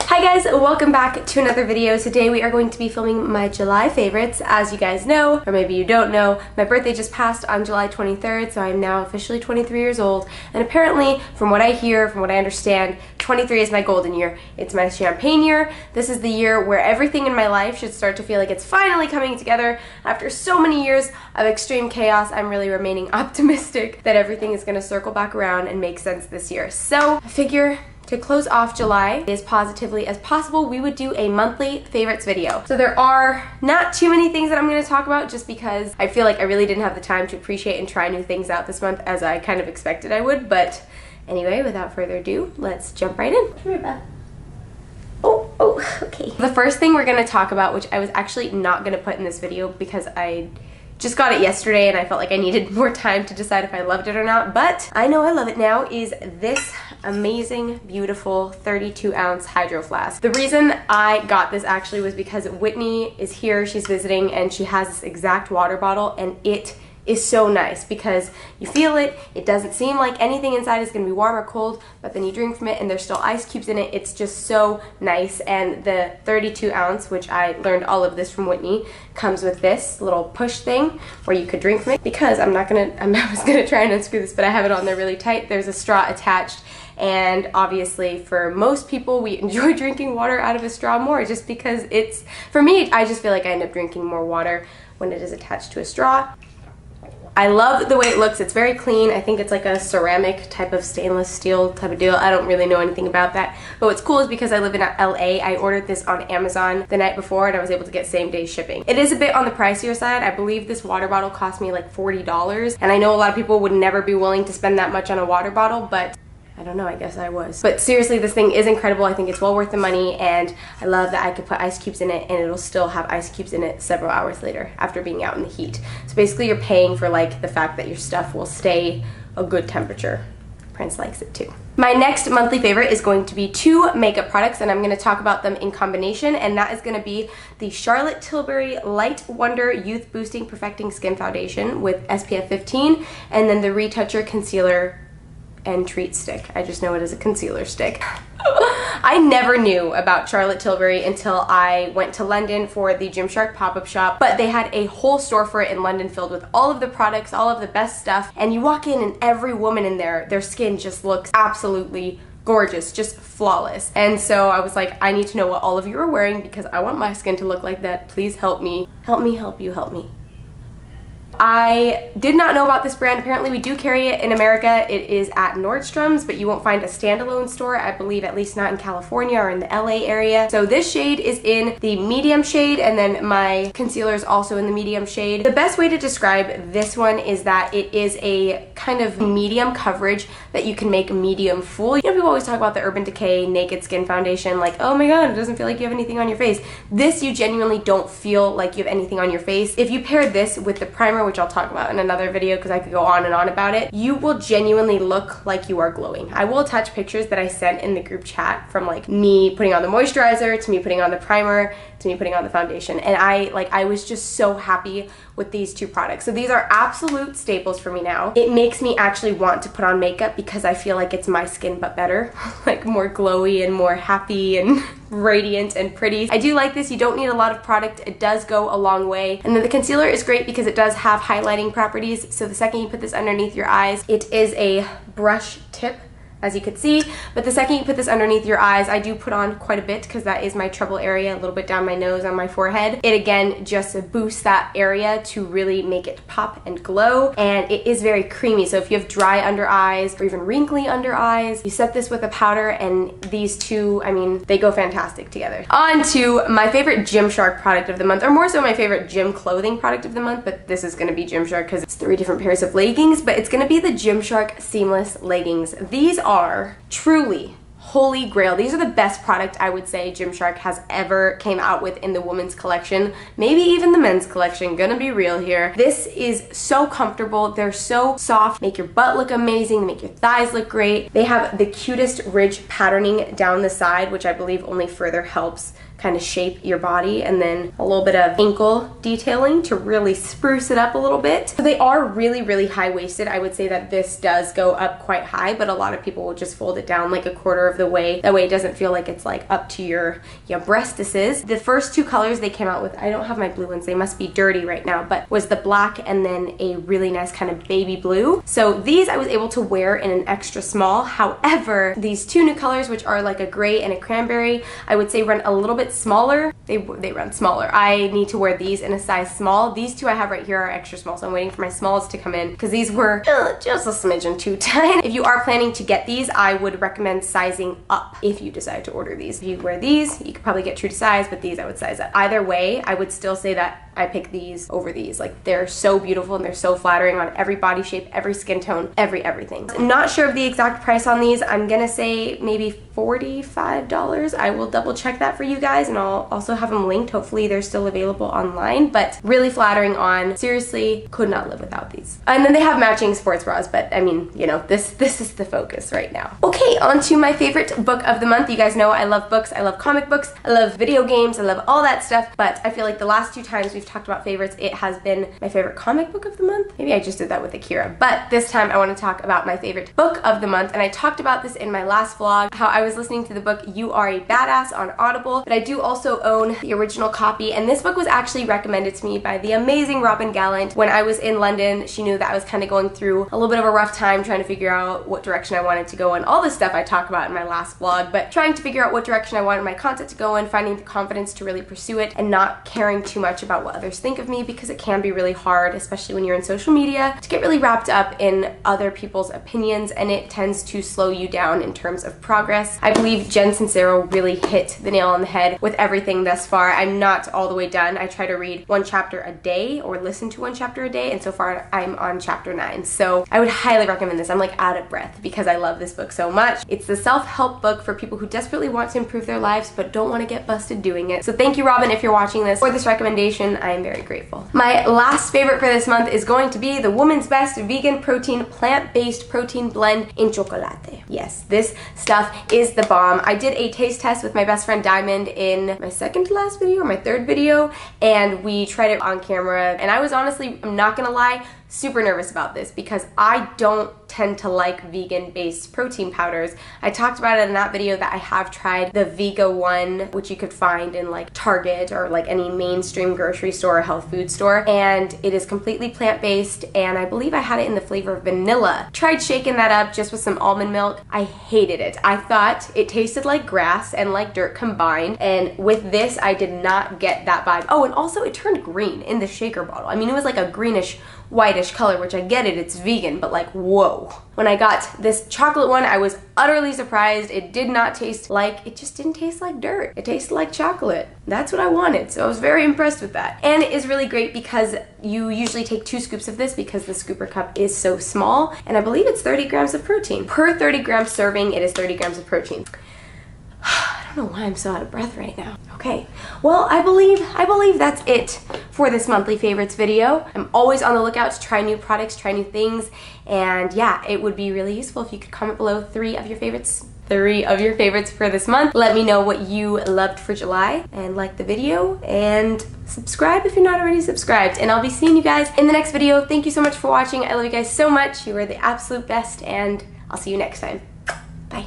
Hi guys, welcome back to another video. Today we are going to be filming my July favorites. As you guys know, or maybe you don't know, my birthday just passed on July 23rd, so I'm now officially 23 years old. And apparently, from what I hear, from what I understand, 23 is my golden year. It's my champagne year. This is the year where everything in my life should start to feel like it's finally coming together. After so many years of extreme chaos, I'm really remaining optimistic that everything is going to circle back around and make sense this year. So I figure to close off July as positively as possible, we would do a monthly favorites video. So there are not too many things that I'm going to talk about just because I feel like I really didn't have the time to appreciate and try new things out this month as I kind of expected I would. But anyway, without further ado, let's jump right in. Come here, Beth. Oh, okay. The first thing we're going to talk about, which I was actually not going to put in this video because I just got it yesterday and I felt like I needed more time to decide if I loved it or not, but I know I love it now, is this amazing, beautiful 32-ounce Hydro Flask. The reason I got this actually was because Whitney is here, she's visiting, and she has this exact water bottle, and it is so nice because you feel it, it doesn't seem like anything inside is going to be warm or cold, but then you drink from it and there's still ice cubes in it. It's just so nice. And the 32 ounce, which I learned all of this from Whitney, comes with this little push thing where you could drink from it. Because I was gonna try and unscrew this, but I have it on there really tight. There's a straw attached, and obviously for most people we enjoy drinking water out of a straw more just because it's, for me, I just feel like I end up drinking more water when it is attached to a straw. I love the way it looks. It's very clean. I think it's like a ceramic type of stainless steel type of deal. I don't really know anything about that. But what's cool is because I live in LA, I ordered this on Amazon the night before and I was able to get same day shipping. It is a bit on the pricier side. I believe this water bottle cost me like $40. And I know a lot of people would never be willing to spend that much on a water bottle, but I don't know, I guess I was. But seriously, this thing is incredible. I think it's well worth the money, and I love that I could put ice cubes in it and it'll still have ice cubes in it several hours later after being out in the heat. So basically you're paying for like the fact that your stuff will stay a good temperature. Prince likes it too. My next monthly favorite is going to be two makeup products, and I'm going to talk about them in combination, and that is going to be the Charlotte Tilbury Light Wonder Youth Boosting Perfecting Skin Foundation with SPF 15, and then the Retoucher Concealer and Treat Stick. I just know it as a concealer stick. I never knew about Charlotte Tilbury until I went to London for the Gymshark pop-up shop, but they had a whole store for it in London filled with all of the products, all of the best stuff, and you walk in and every woman in there, their skin just looks absolutely gorgeous, just flawless. And so I was like, I need to know what all of you are wearing because I want my skin to look like that. Please help me. Help me, help you, help me. I did not know about this brand. Apparently we do carry it in America. It is at Nordstrom's, but you won't find a standalone store, I believe, at least not in California or in the LA area. So this shade is in the medium shade, and then my concealer is also in the medium shade. The best way to describe this one is that it is a kind of medium coverage that you can make medium full. You know, people always talk about the Urban Decay Naked Skin Foundation, like, oh my god, it doesn't feel like you have anything on your face. This, you genuinely don't feel like you have anything on your face. If you pair this with the primer, which I'll talk about in another video because I could go on and on about it, you will genuinely look like you are glowing. I will attach pictures that I sent in the group chat from like me putting on the moisturizer to me putting on the primer to me putting on the foundation, and I was just so happy with these two products. So these are absolute staples for me now. It makes me actually want to put on makeup because I feel like it's my skin but better, like more glowy and more happy and radiant and pretty. I do like this. You don't need a lot of product. It does go a long way. And then the concealer is great because it does have highlighting properties. So the second you put this underneath your eyes, it is a brush tip, as you can see, but the second you put this underneath your eyes, I do put on quite a bit because that is my trouble area, a little bit down my nose on my forehead. It again just boosts that area to really make it pop and glow, and it is very creamy. So if you have dry under eyes or even wrinkly under eyes, you set this with a powder, and these two, I mean, they go fantastic together. On to my favorite Gymshark product of the month, or more so my favorite gym clothing product of the month, but this is going to be Gymshark because it's 3 different pairs of leggings, but it's going to be the Gymshark Seamless Leggings. These are truly holy grail. These are the best product I would say Gymshark has ever came out with in the women's collection, maybe even the men's collection, gonna be real here. This is so comfortable. They're so soft, make your butt look amazing, make your thighs look great. They have the cutest ridge patterning down the side, which I believe only further helps kind of shape your body, and then a little bit of ankle detailing to really spruce it up a little bit. So they are really, really high-waisted. I would say that this does go up quite high, but a lot of people will just fold it down like a quarter of of the way. That way it doesn't feel like it's like up to your breastises. The first two colors they came out with, I don't have my blue ones, they must be dirty right now, but was the black and then a really nice kind of baby blue. So these I was able to wear in an extra small. However, these two new colors, which are like a gray and a cranberry, I would say run a little bit smaller. They run smaller. I need to wear these in a size small. These two I have right here are extra small, so I'm waiting for my smalls to come in because these were just a smidgen too tight. If you are planning to get these, I would recommend sizing up if you decide to order these. If you wear these, you could probably get true to size, but these I would size up. Either way, I would still say that I pick these over these. Like, they're so beautiful and they're so flattering on every body shape, every skin tone, everything. I'm not sure of the exact price on these. I'm gonna say maybe $45. I will double check that for you guys, and I'll also have them linked. Hopefully they're still available online, but really flattering on. Seriously, could not live without these. And then they have matching sports bras, but I mean, you know, this is the focus right now. Okay, on to my favorite book of the month. You guys know I love books. I love comic books. I love video games. I love all that stuff, but I feel like the last two times we've talked about favorites, it has been my favorite comic book of the month. Maybe I just did that with Akira, but this time I want to talk about my favorite book of the month, and I talked about this in my last vlog, how I was listening to the book You Are a Badass on Audible, but I do also own the original copy, and this book was actually recommended to me by the amazing Robin Gallant. When I was in London, she knew that I was kind of going through a little bit of a rough time trying to figure out what direction I wanted to go in. All this stuff I talk about in my last vlog, but trying to figure out what direction I wanted my content to go in, finding the confidence to really pursue it, and not caring too much about what others think of me, because it can be really hard, especially when you're in social media, to get really wrapped up in other people's opinions, and it tends to slow you down in terms of progress. I believe Jen Sincero really hit the nail on the head with everything thus far. I'm not all the way done. I try to read one chapter a day or listen to one chapter a day, and so far I'm on chapter 9. So I would highly recommend this. I'm like out of breath because I love this book so much. It's the self-help book for people who desperately want to improve their lives but don't want to get busted doing it. So thank you, Robin, if you're watching this, for this recommendation. I am very grateful. My last favorite for this month is going to be the Woman's Best Vegan Protein Plant-Based Protein Blend in Chocolate. Yes, this stuff is the bomb. I did a taste test with my best friend Diamond in my second to last video or my third video, and we tried it on camera, and I was honestly, I'm not gonna lie, super nervous about this because I don't tend to like vegan-based protein powders. I talked about it in that video that I have tried the Vega one, which you could find in like Target or like any mainstream grocery store or health food store, and it is completely plant-based, and I believe I had it in the flavor of vanilla. Tried shaking that up just with some almond milk. I hated it. I thought it tasted like grass and like dirt combined, and with this I did not get that vibe. Oh, and also it turned green in the shaker bottle. I mean, it was like a greenish whitish color, which I get it, it's vegan, but like, whoa. When I got this chocolate one, I was utterly surprised. It did not taste like, it just didn't taste like dirt. It tasted like chocolate. That's what I wanted, so I was very impressed with that. And it is really great because you usually take 2 scoops of this because the scooper cup is so small, and I believe it's 30 grams of protein. Per 30 gram serving, it is 30 grams of protein. I don't know why I'm so out of breath right now. Okay, well, I believe that's it for this monthly favorites video. I'm always on the lookout to try new products, try new things, and yeah, it would be really useful if you could comment below 3 of your favorites for this month. Let me know what you loved for July, and like the video, and subscribe if you're not already subscribed, and I'll be seeing you guys in the next video. Thank you so much for watching. I love you guys so much. You are the absolute best, and I'll see you next time. Bye.